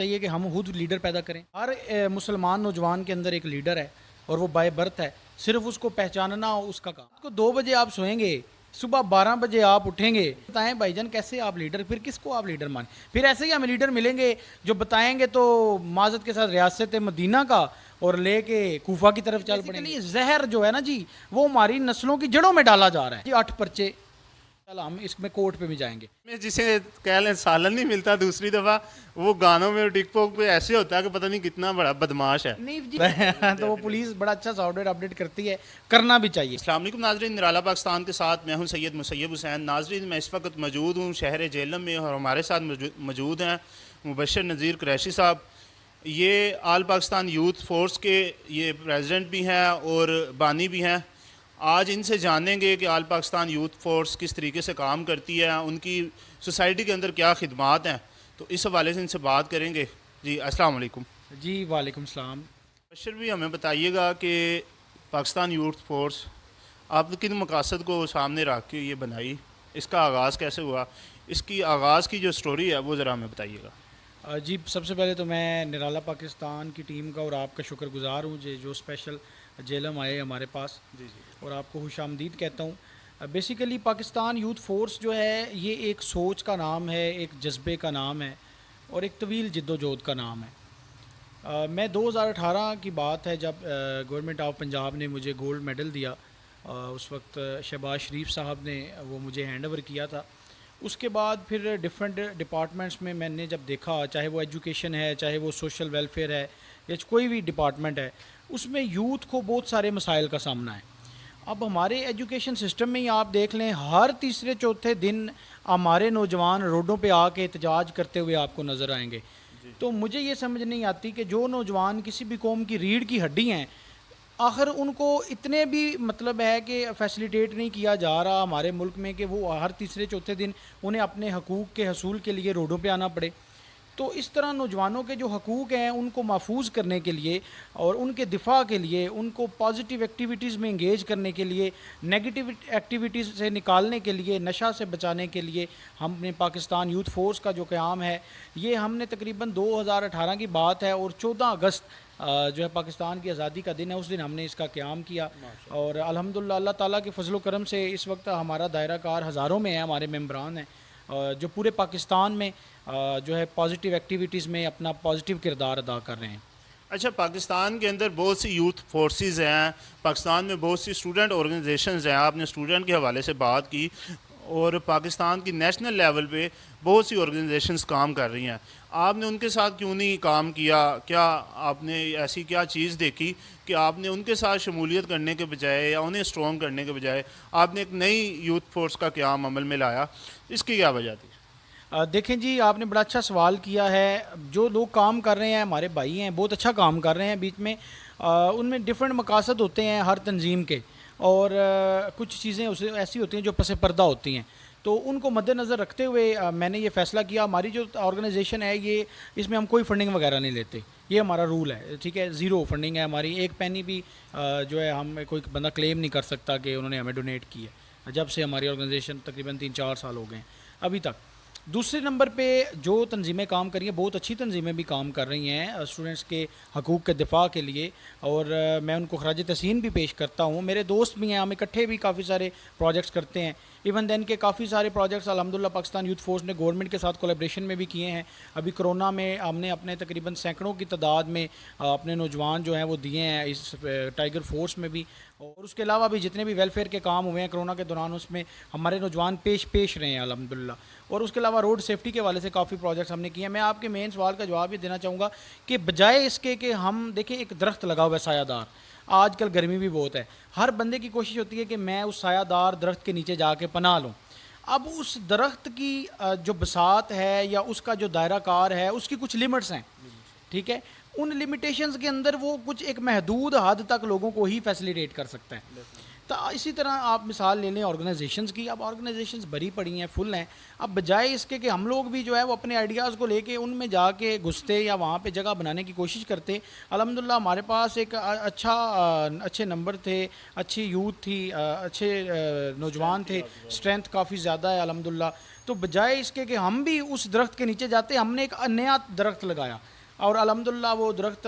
چاہیے کہ ہم خود لیڈر پیدا کریں. ہر مسلمان نوجوان کے اندر ایک لیڈر ہے اور وہ بائی برتھ ہے. صرف اس کو پہچاننا اس کا کام. 2 بجے آپ سوئیں گے, صبح 12 بجے آپ اٹھیں گے, بتائیں بھائی جان کیسے آپ لیڈر, پھر کس کو آپ لیڈر مانیں؟ پھر ایسے ہی ہمیں لیڈر ملیں گے جو بتائیں گے تو معذرت کے ساتھ ریاست مدینہ کا اور لے کے کوفہ کی طرف چل پڑیں گے. زہر جو ہے نا جی, وہ ہماری نسلوں کی جڑوں میں ڈالا جا رہا ہے جی. 8 پرچے, ہم اس میں کورٹ پہ بھی جائیں گے. میں جسے کہہ لیں سالن نہیں ملتا, دوسری دفعہ وہ گانوں میں ٹک ٹاک پہ ایسے ہوتا ہے کہ پتہ نہیں کتنا بڑا بدماش ہے. نہیں جی تو وہ پولیس بڑا اچھا سافٹ ویئر اپڈیٹ کرتی ہے, کرنا بھی چاہیے. السلام علیکم ناظرین, نرالا پاکستان کے ساتھ میں ہوں سید مسیب حسین. ناظرین میں اس وقت موجود ہوں شہر جہلم میں اور ہمارے ساتھ موجود ہیں مبشر نذیر قریشی صاحب. یہ آل پاکستان یوتھ فورس کے یہ پریزیڈنٹ بھی ہیں اور بانی بھی ہیں. آج ان سے جانیں گے کہ آل پاکستان یوتھ فورس کس طریقے سے کام کرتی ہے, ان کی سوسائٹی کے اندر کیا خدمات ہیں, تو اس حوالے سے ان سے بات کریں گے. جی السلام علیکم. جی وعلیکم السلام. بشر بھی ہمیں بتائیے گا کہ پاکستان یوتھ فورس آپ کن مقاصد کو سامنے رکھ کے یہ بنائی, اس کا آغاز کیسے ہوا, اس کی آغاز کی جو سٹوری ہے وہ ذرا ہمیں بتائیے گا. جی سب سے پہلے تو میں نرالا پاکستان کی ٹیم کا اور آپ کا شکر گزار ہوں جو اسپیشل جہلم آئے ہمارے پاس, اور آپ کو خوش آمدید کہتا ہوں. بیسیکلی پاکستان یوتھ فورس جو ہے یہ ایک سوچ کا نام ہے, ایک جذبے کا نام ہے اور ایک طویل جد و جہد کا نام ہے. میں 2018 کی بات ہے جب گورنمنٹ آف پنجاب نے مجھے گولڈ میڈل دیا, اس وقت شہباز شریف صاحب نے وہ مجھے ہینڈ اوور کیا تھا. اس کے بعد پھر ڈفرینٹ ڈپارٹمنٹس میں نے جب دیکھا, چاہے وہ ایجوکیشن ہے, چاہے وہ سوشل ویلفیئر ہے, یا کوئی بھی ڈپارٹمنٹ ہے, اس میں یوتھ کو بہت سارے مسائل کا سامنا ہے. اب ہمارے ایجوکیشن سسٹم میں ہی آپ دیکھ لیں, ہر تیسرے چوتھے دن ہمارے نوجوان روڈوں پہ آ کے احتجاج کرتے ہوئے آپ کو نظر آئیں گے. تو مجھے یہ سمجھ نہیں آتی کہ جو نوجوان کسی بھی قوم کی ریڑھ کی ہڈی ہیں, آخر ان کو اتنے بھی مطلب ہے کہ فیسیلیٹیٹ نہیں کیا جا رہا ہمارے ملک میں کہ وہ ہر تیسرے چوتھے دن انہیں اپنے حقوق کے حصول کے لیے روڈوں پہ آنا پڑے. تو اس طرح نوجوانوں کے جو حقوق ہیں ان کو محفوظ کرنے کے لیے اور ان کے دفاع کے لیے, ان کو پازیٹیو ایکٹیویٹیز میں انگیج کرنے کے لیے, نیگیٹیو ایکٹیویٹیز سے نکالنے کے لیے, نشہ سے بچانے کے لیے ہم نے پاکستان یوتھ فورس کا جو قیام ہے یہ ہم نے تقریباً 2018 کی بات ہے, اور 14 اگست جو ہے پاکستان کی آزادی کا دن ہے, اس دن ہم نے اس کا قیام کیا. اور الحمدللہ اللہ تعالیٰ کے فضل و کرم سے اس وقت ہمارا دائرہ کار ہزاروں میں ہے, ہمارے ممبران ہیں جو پورے پاکستان میں جو ہے پازیٹیو ایکٹیویٹیز میں اپنا پازیٹیو کردار ادا کر رہے ہیں. اچھا, پاکستان کے اندر بہت سی یوتھ فورسز ہیں, پاکستان میں بہت سی اسٹوڈنٹ آرگنائزیشنز ہیں, آپ نے اسٹوڈنٹ کے حوالے سے بات کی, اور پاکستان کی نیشنل لیول پہ بہت سی آرگنائزیشنز کام کر رہی ہیں. آپ نے ان کے ساتھ کیوں نہیں کام کیا, کیا آپ نے ایسی کیا چیز دیکھی کہ آپ نے ان کے ساتھ شمولیت کرنے کے بجائے یا انہیں اسٹرانگ کرنے کے بجائے آپ نے ایک نئی یوتھ فورس کا قیام عمل میں لایا, اس کی کیا وجہ تھی؟ دیکھیں جی, آپ نے بڑا اچھا سوال کیا ہے. جو لوگ کام کر رہے ہیں ہمارے بھائی ہیں, بہت اچھا کام کر رہے ہیں. بیچ میں ان میں ڈفرینٹ مقاصد ہوتے ہیں ہر تنظیم کے, اور کچھ چیزیں ایسی ہوتی ہیں جو پس پردہ ہوتی ہیں. تو ان کو مد نظر رکھتے ہوئے میں نے یہ فیصلہ کیا, ہماری جو آرگنائزیشن ہے یہ اس میں ہم کوئی فنڈنگ وغیرہ نہیں لیتے, یہ ہمارا رول ہے. ٹھیک ہے, زیرو فنڈنگ ہے ہماری, ایک پینی بھی جو ہے ہم کوئی بندہ کلیم نہیں کر سکتا کہ انہوں نے ہمیں ڈونیٹ کی ہے, جب سے ہماری آرگنائزیشن تقریباً 3-4 سال ہو گئے ہیں ابھی تک. دوسرے نمبر پہ جو تنظیمیں کام کر رہی ہیں, بہت اچھی تنظیمیں بھی کام کر رہی ہیں اسٹوڈنٹس کے حقوق کے دفاع کے لیے, اور میں ان کو خراج تحسین بھی پیش کرتا ہوں. میرے دوست بھی ہیں, ہم اکٹھے بھی کافی سارے پروجیکٹس کرتے ہیں. ایون دین کے کافی سارے پروجیکٹس الحمدللہ پاکستان یوتھ فورس نے گورنمنٹ کے ساتھ کولیبریشن میں بھی کیے ہیں. ابھی کرونا میں ہم نے اپنے تقریباً سینکڑوں کی تعداد میں اپنے نوجوان جو ہیں وہ دیے ہیں اس ٹائیگر فورس میں بھی, اور اس کے علاوہ بھی جتنے بھی ویلفیئر کے کام ہوئے ہیں کرونا کے دوران اس میں ہمارے نوجوان پیش رہے ہیں الحمدللہ. اور اس کے علاوہ روڈ سیفٹی کے حوالے سے کافی پروجیکٹس ہم نے کیے ہیں. میں آپ کے مین سوال کا جواب یہ دینا چاہوں گا کہ بجائے اس کے کہ ہم دیکھیں ایک درخت لگا ہوا ہے سایہ دار, آج کل گرمی بھی بہت ہے, ہر بندے کی کوشش ہوتی ہے کہ میں اس سایہ دار درخت کے نیچے جا کے پناہ لوں. اب اس درخت کی جو بساط ہے یا اس کا جو دائرہ کار ہے اس کی کچھ لمٹس ہیں. ٹھیک ہے, ان لمیٹیشنز کے اندر وہ کچھ ایک محدود حد تک لوگوں کو ہی فیسیلیٹیٹ کر سکتا ہے. تو اسی طرح آپ مثال لے لیں آرگنائزیشنز کی, اب آرگنائزیشنز بھری پڑی ہیں, فل ہیں. اب بجائے اس کے کہ ہم لوگ بھی جو ہے وہ اپنے آئیڈیاز کو لے کے ان میں جا کے گھستے یا وہاں پہ جگہ بنانے کی کوشش کرتے, الحمدللہ ہمارے پاس ایک اچھے نمبر تھے, اچھی یوتھ تھی, اچھے نوجوان تھے, اسٹرینتھ کافی زیادہ ہے الحمدللہ. تو بجائے اس کے کہ ہم بھی اس درخت کے نیچے جاتے، ہم نے ایک نیا درخت لگایا اور الحمدللہ وہ درخت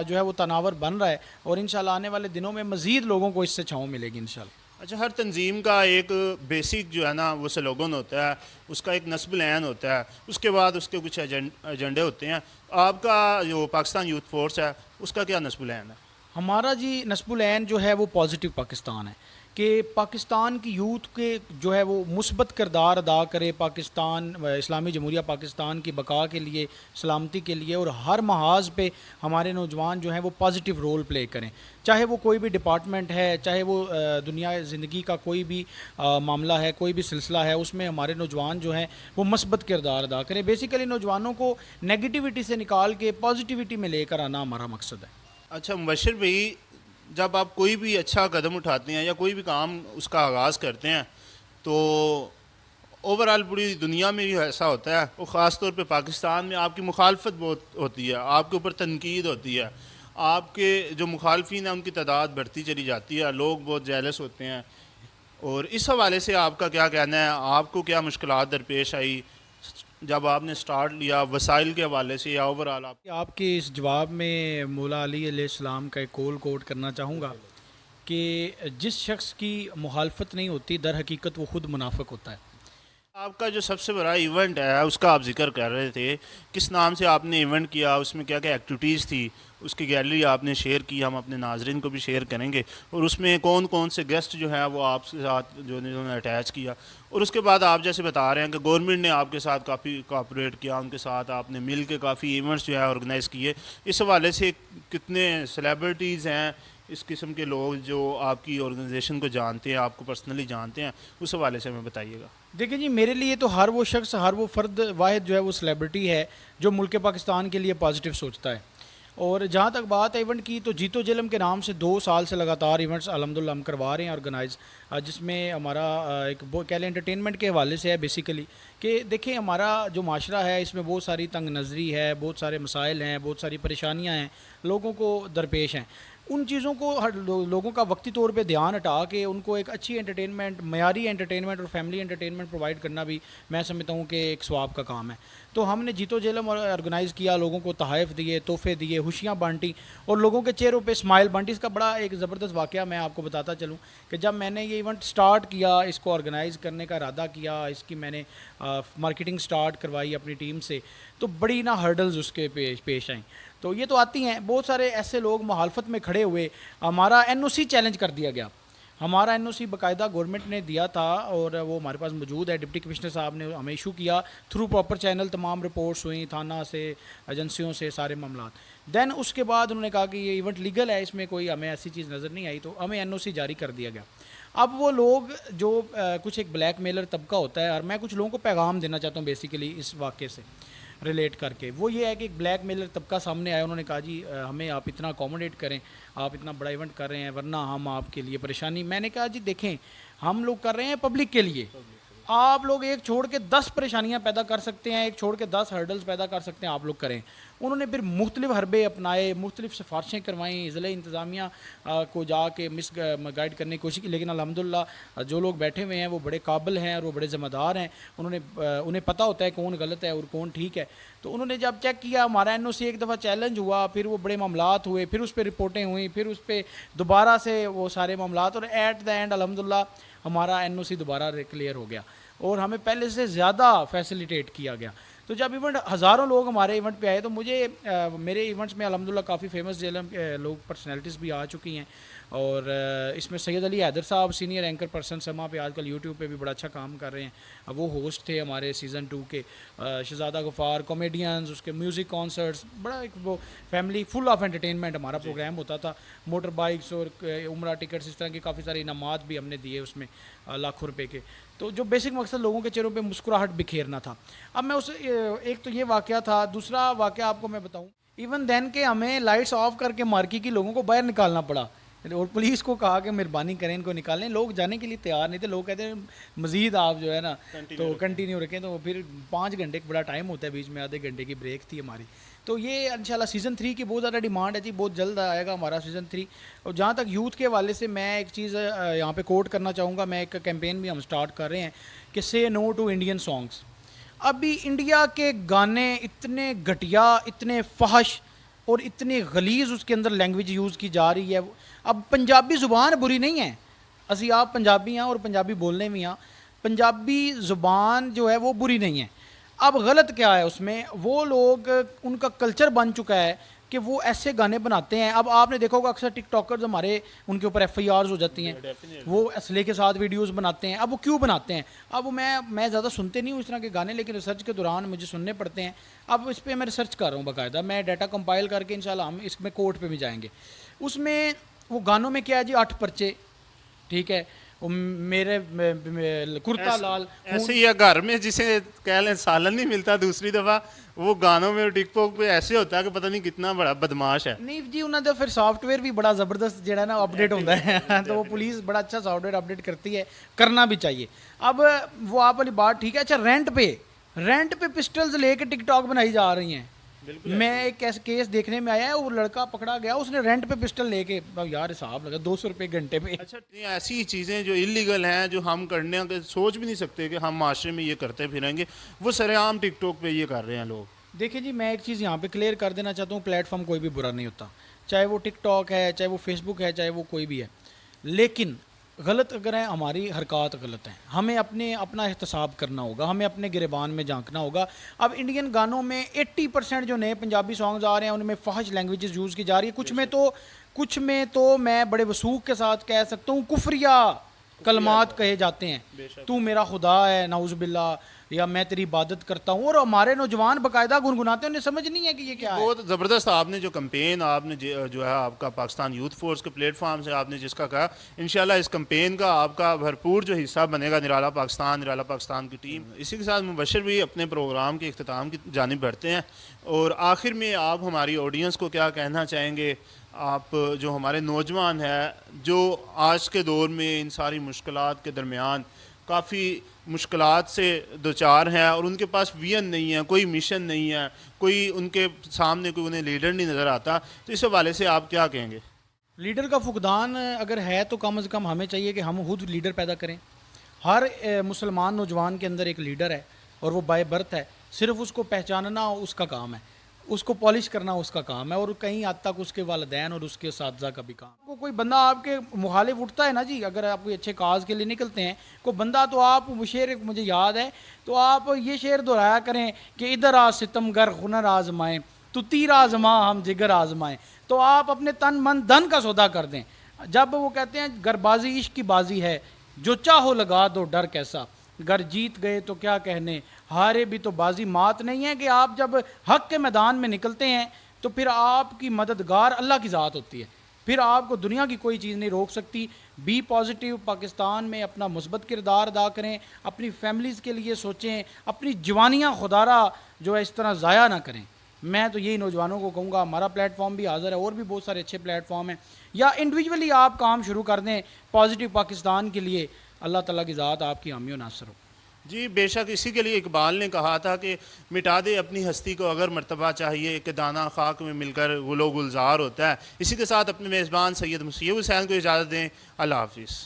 جو ہے وہ تناور بن رہا ہے، اور انشاءاللہ آنے والے دنوں میں مزید لوگوں کو اس سے چھاؤں ملے گی انشاءاللہ۔ اچھا، ہر تنظیم کا ایک بیسک جو ہے نا وہ سلوگن ہوتا ہے، اس کا ایک نصب العین ہوتا ہے، اس کے بعد اس کے کچھ ایجنڈے ہوتے ہیں۔ آپ کا جو پاکستان یوتھ فورس ہے اس کا کیا نصب العین ہے؟ ہمارا جی نصب العین جو ہے وہ پازیٹیو پاکستان ہے، کہ پاکستان کی یوتھ کے جو ہے وہ مثبت کردار ادا کرے، پاکستان اسلامی جمہوریہ پاکستان کی بقا کے لیے، سلامتی کے لیے، اور ہر محاذ پہ ہمارے نوجوان جو ہیں وہ پازیٹیو رول پلے کریں، چاہے وہ کوئی بھی ڈپارٹمنٹ ہے، چاہے وہ دنیا زندگی کا کوئی بھی معاملہ ہے، کوئی بھی سلسلہ ہے، اس میں ہمارے نوجوان جو ہیں وہ مثبت کردار ادا کریں۔ بیسیکلی نوجوانوں کو نیگیٹیوٹی سے نکال کے پازیٹیوٹی میں لے کر آنا ہمارا مقصد ہے۔ اچھا مبشر بھائی، جب آپ کوئی بھی اچھا قدم اٹھاتے ہیں یا کوئی بھی کام اس کا آغاز کرتے ہیں تو اوورآل پوری دنیا میں بھی ایسا ہوتا ہے، وہ خاص طور پہ پاکستان میں آپ کی مخالفت بہت ہوتی ہے، آپ کے اوپر تنقید ہوتی ہے، آپ کے جو مخالفین ہیں ان کی تعداد بڑھتی چلی جاتی ہے، لوگ بہت جیلس ہوتے ہیں، اور اس حوالے سے آپ کا کیا کہنا ہے؟ آپ کو کیا مشکلات درپیش آئی جب آپ نے سٹارٹ لیا، وسائل کے حوالے سے یا اوورآل؟ آپ کے اس جواب میں مولا علی علیہ السلام کا ایک قول کوٹ کرنا چاہوں گا کہ جس شخص کی مخالفت نہیں ہوتی در حقیقت وہ خود منافق ہوتا ہے۔ آپ کا جو سب سے بڑا ایونٹ ہے اس کا آپ ذکر کر رہے تھے، کس نام سے آپ نے ایونٹ کیا، اس میں کیا کیا ایکٹیویٹیز تھی، اس کی گیلری آپ نے شیئر کی، ہم اپنے ناظرین کو بھی شیئر کریں گے، اور اس میں کون کون سے گیسٹ جو ہیں وہ آپ کے ساتھ جو انہوں نے اٹیچ کیا، اور اس کے بعد آپ جیسے بتا رہے ہیں کہ گورنمنٹ نے آپ کے ساتھ کافی کوآپریٹ کیا، ان کے ساتھ آپ نے مل کے کافی ایونٹس جو ہے آرگنائز کیے، اس حوالے سے کتنے سیلیبریٹیز ہیں، اس قسم کے لوگ جو آپ کی آرگنائزیشن کو جانتے ہیں، آپ کو پرسنلی جانتے ہیں، اس حوالے سے ہمیں بتائیے گا۔ دیکھیں جی، میرے لیے تو ہر وہ شخص، ہر وہ فرد واحد جو ہے وہ سیلیبریٹی ہے جو ملک پاکستان کے لیے پازیٹیو سوچتا ہے۔ اور جہاں تک بات ہے ایونٹ کی، تو جیت و جلم کے نام سے 2 سال سے لگاتار ایونٹس الحمدللہ ہم کروا رہے ہیں آرگنائز، جس میں ہمارا ایک کہہ لیں انٹرٹینمنٹ کے حوالے سے ہے بیسیکلی، کہ دیکھیں ہمارا جو معاشرہ ہے اس میں بہت ساری تنگ نظری ہے، بہت سارے مسائل ہیں، بہت ساری پریشانیاں ہیں، لوگوں کو درپیش ہیں۔ ان چیزوں کو لوگوں کا وقتی طور پہ دھیان ہٹا کے ان کو ایک اچھی انٹرٹینمنٹ، معیاری انٹرٹینمنٹ اور فیملی انٹرٹینمنٹ پرووائڈ کرنا بھی میں سمجھتا ہوں کہ ایک ثواب کا کام ہے۔ تو ہم نے جیت و جہلم آرگنائز کیا، لوگوں کو تحائف دیے، تحفے دیے، خوشیاں بانٹی، اور لوگوں کے چہروں پہ اسمائل بانٹی۔ اس کا بڑا ایک زبردست واقعہ میں آپ کو بتاتا چلوں کہ جب میں نے یہ ایونٹ سٹارٹ کیا، اس کو آرگنائز کرنے کا ارادہ کیا، اس کی میں نے مارکیٹنگ سٹارٹ کروائی اپنی ٹیم سے، تو بڑی نا ہرڈلز اس کے پیش آئیں۔ تو یہ تو آتی ہیں، بہت سارے ایسے لوگ مخالفت میں کھڑے ہوئے، ہمارا NOC چیلنج کر دیا گیا۔ ہمارا NOC باقاعدہ گورنمنٹ نے دیا تھا اور وہ ہمارے پاس موجود ہے، ڈپٹی کمشنر صاحب نے ہمیں ایشو کیا، تھرو پراپر چینل تمام رپورٹس ہوئیں، تھانہ سے، ایجنسیوں سے، سارے معاملات۔ دین اس کے بعد انہوں نے کہا کہ یہ ایونٹ لیگل ہے، اس میں کوئی ہمیں ایسی چیز نظر نہیں آئی، تو ہمیں NOC جاری کر دیا گیا۔ اب وہ لوگ جو کچھ ایک بلیک میلر طبقہ ہوتا ہے، اور میں کچھ لوگوں کو پیغام دینا چاہتا ہوں بیسیکلی اس واقعے سے ریلیٹ کر کے، وہ یہ ہے کہ ایک بلیک میلر طبقہ سامنے آیا، انہوں نے کہا جی ہمیں آپ اتنا اکوموڈیٹ کریں، آپ اتنا بڑا ایونٹ کر رہے ہیں ورنہ ہم آپ کے لیے پریشانی۔ میں نے کہا جی دیکھیں، ہم لوگ کر رہے ہیں پبلک کے لیے، آپ لوگ ایک چھوڑ کے 10 پریشانیاں پیدا کر سکتے ہیں، ایک چھوڑ کے 10 ہرڈلز پیدا کر سکتے ہیں، آپ لوگ کریں۔ انہوں نے پھر مختلف حربے اپنائے، مختلف سفارشیں کروائیں، ضلع انتظامیہ کو جا کے گائیڈ کرنے کی کوشش کی، لیکن الحمدللہ جو لوگ بیٹھے ہوئے ہیں وہ بڑے قابل ہیں اور وہ بڑے ذمہ دار ہیں، انہیں پتہ ہوتا ہے کون غلط ہے اور کون ٹھیک ہے۔ تو انہوں نے جب چیک کیا، ہمارا NOC ایک دفعہ چیلنج ہوا، پھر وہ بڑے معاملات ہوئے، پھر اس پہ رپورٹیں ہوئیں، پھر اس پہ دوبارہ سے وہ سارے معاملات، اور ایٹ دا اینڈ الحمدللہ ہمارا NOC دوبارہ کلیئر ہو گیا اور ہمیں پہلے سے زیادہ فیسیلیٹیٹ کیا گیا۔ تو جب ایونٹ ہزاروں لوگ ہمارے ایونٹ پہ آئے، تو مجھے میرے ایونٹس میں الحمدللہ کافی فیمس جیلم لوگ پرسنالٹیز بھی آ چکی ہیں، اور اس میں سید علی حیدر صاحب سینئر اینکر پرسن سما پہ آج کل یوٹیوب پہ بھی بڑا اچھا کام کر رہے ہیں، وہ ہوسٹ تھے ہمارے سیزن 2 کے، شہزادہ غفار، کامیڈینز، اس کے میوزک کانسرٹس، بڑا ایک وہ فیملی فل آف انٹرٹینمنٹ ہمارا پروگرام ہوتا تھا، موٹر بائکس اور عمرہ ٹکٹس، اس طرح کے کافی سارے انعامات بھی ہم نے دیے اس میں لاکھوں روپے کے۔ تو جو بیسک مقصد لوگوں کے چہروں پہ مسکراہٹ بکھیرنا تھا۔ اب میں اس ایک تو یہ واقعہ تھا، دوسرا واقعہ آپ کو میں بتاؤں، ایون دین کہ ہمیں لائٹس آف کر کے مارکی کی لوگوں کو باہر نکالنا پڑا، اور پولیس کو کہا کہ مہربانی کریں ان کو نکالیں، لوگ جانے کے لیے تیار نہیں تھے، لوگ کہتے ہیں مزید آپ جو ہے نا تو کنٹینیو رکھیں، تو پھر 5 گھنٹے کا بڑا ٹائم ہوتا ہے، بیچ میں آدھے گھنٹے کی بریک تھی ہماری، تو یہ انشاءاللہ سیزن 3 کی بہت زیادہ ڈیمانڈ ہے جی, بہت جلد آئے گا ہمارا سیزن 3. اور جہاں تک یوتھ کے حوالے سے میں ایک چیز یہاں پہ کوٹ کرنا چاہوں گا, میں ایک کیمپین بھی ہم سٹارٹ کر رہے ہیں کہ سے نو ٹو انڈین سانگس. ابھی انڈیا کے گانے اتنے گھٹیا, اتنے فحش اور اتنے غلیظ اس کے اندر لینگویج یوز کی جا رہی ہے. اب پنجابی زبان بری نہیں ہے, اسی آپ پنجابی ہیں اور پنجابی بولنے بھی ہیں, پنجابی زبان جو ہے وہ بری نہیں ہے. اب غلط کیا ہے اس میں, وہ لوگ ان کا کلچر بن چکا ہے کہ وہ ایسے گانے بناتے ہیں. اب آپ نے دیکھا ہوگا اکثر ٹک ٹاکرز ہمارے, ان کے اوپر FIRs ہو جاتی ہیں, وہ اسلحے کے ساتھ ویڈیوز بناتے ہیں. اب وہ کیوں بناتے ہیں؟ اب میں زیادہ سنتے نہیں ہوں اس طرح کے گانے, لیکن ریسرچ کے دوران مجھے سننے پڑتے ہیں. اب اس پہ میں ریسرچ کر رہا ہوں باقاعدہ, میں ڈیٹا کمپائل کر کے انشاءاللہ ہم اس میں کورٹ پہ بھی جائیں گے. اس میں وہ گانوں میں کیا ہے جی, 8 پرچے, ٹھیک ہے, میرے کرتا لال ایسے ہی گھر میں جسے کہہ لیں سالن نہیں ملتا دوسری دفعہ, وہ گانوں میں ٹک ٹاک پہ ایسے ہوتا ہے کہ پتہ نہیں کتنا بڑا بدماش ہے. نہیں جی, انہوں نے پھر سافٹ ویئر بھی بڑا زبردست جو ہے نا اپڈیٹ ہوتا ہے, تو وہ پولیس بڑا اچھا سافٹ ویئر اپڈیٹ کرتی ہے, کرنا بھی چاہیے. اب وہ آپ والی بات ٹھیک ہے. اچھا, رینٹ پہ پسٹلز لے کے ٹک ٹاک بنائی جا رہی ہیں. میں ایک کیس دیکھنے میں آیا ہے, وہ لڑکا پکڑا گیا, اس نے رینٹ پہ پسٹل لے کے, یار حساب لگا 200 روپے گھنٹے پہ. اچھا, ایسی چیزیں جو انلیگل ہیں, جو ہم کرنے کے سوچ بھی نہیں سکتے کہ ہم معاشرے میں یہ کرتے پھریں گے, وہ سر عام ٹک ٹاک پہ یہ کر رہے ہیں لوگ. دیکھیں جی, میں ایک چیز یہاں پہ کلیئر کر دینا چاہتا ہوں, پلیٹ فارم کوئی بھی برا نہیں ہوتا, چاہے وہ ٹک ٹاک ہے, چاہے وہ فیس بک ہے, چاہے وہ کوئی بھی ہے. لیکن غلط اگر ہیں, ہماری حرکات غلط ہیں, ہمیں اپنا احتساب کرنا ہوگا, ہمیں اپنے گریبان میں جھانکنا ہوگا. اب انڈین گانوں میں 80% جو نئے پنجابی سانگز آ رہے ہیں ان میں فحش لینگویجز یوز کی جا رہی ہے. کچھ میں تو میں بڑے وثوق کے ساتھ کہہ سکتا ہوں کفریہ کلمات کہے جاتے ہیں, تو میرا خدا ہے نعوذ باللہ, یا میں تیری عبادت کرتا ہوں, اور ہمارے نوجوان باقاعدہ گنگناتے ہیں, انہیں سمجھ نہیں ہے کہ یہ کیا ہے. بہت زبردست آپ نے جو کمپین آپ نے جو ہے آپ کا پاکستان یوتھ فورس کے پلیٹ فارم سے آپ نے جس کا کہا, انشاءاللہ اس کمپین کا آپ کا بھرپور جو حصہ بنے گا نرالا پاکستان کی ٹیم. اسی کے ساتھ مبشر بھی اپنے پروگرام کے اختتام کی جانب بڑھتے ہیں, اور آخر میں آپ ہماری آڈینس کو کیا کہنا چاہیں گے؟ آپ جو ہمارے نوجوان ہیں جو آج کے دور میں ان ساری مشکلات کے درمیان کافی مشکلات سے دوچار ہیں, اور ان کے پاس ویژن نہیں ہے, کوئی مشن نہیں ہے, کوئی ان کے سامنے کوئی انہیں لیڈر نہیں نظر آتا, تو اس حوالے سے آپ کیا کہیں گے؟ لیڈر کا فقدان اگر ہے تو کم از کم ہمیں چاہیے کہ ہم خود لیڈر پیدا کریں. ہر مسلمان نوجوان کے اندر ایک لیڈر ہے, اور وہ بائی برتھ ہے, صرف اس کو پہچاننا اس کا کام ہے, اس کو پالش کرنا اس کا کام ہے, اور کہیں حد تک اس کے والدین اور اس کے اساتذہ کا بھی کام. کوئی بندہ آپ کے مخالف اٹھتا ہے نا جی, اگر آپ کوئی اچھے کاز کے لیے نکلتے ہیں کوئی بندہ, تو آپ وہ شعر مجھے یاد ہے, تو آپ یہ شعر دہرایا کریں کہ ادھر آ ستم گر ہنر آزمائیں, تو تیر آزما ہم جگر آزمائیں. تو آپ اپنے تن من دھن کا سودا کر دیں. جب وہ کہتے ہیں گر بازی عشق کی بازی ہے, جو چاہو لگا دو ڈر کیسا, گر جیت گئے تو کیا کہنے, ہارے بھی تو بازی مات نہیں ہے. کہ آپ جب حق کے میدان میں نکلتے ہیں تو پھر آپ کی مددگار اللہ کی ذات ہوتی ہے, پھر آپ کو دنیا کی کوئی چیز نہیں روک سکتی. بی پازیٹیو, پاکستان میں اپنا مثبت کردار ادا کریں, اپنی فیملیز کے لیے سوچیں, اپنی جوانیاں خدارہ جو ہے اس طرح ضائع نہ کریں. میں تو یہی نوجوانوں کو کہوں گا, ہمارا پلیٹ فارم بھی حاضر ہے, اور بھی بہت سارے اچھے پلیٹ فارم ہیں, یا انڈیویجولی آپ کام شروع کر دیں پازیٹیو پاکستان کے لیے. اللہ تعالیٰ کی ذات آپ کی حامی و ناصر ہو. جی بے شک, اسی کے لیے اقبال نے کہا تھا کہ مٹا دے اپنی ہستی کو اگر مرتبہ چاہیے, کہ دانہ خاک میں مل کر گل و گلزار ہوتا ہے. اسی کے ساتھ اپنے میزبان سید مسیح حسین کو اجازت دیں. اللہ حافظ.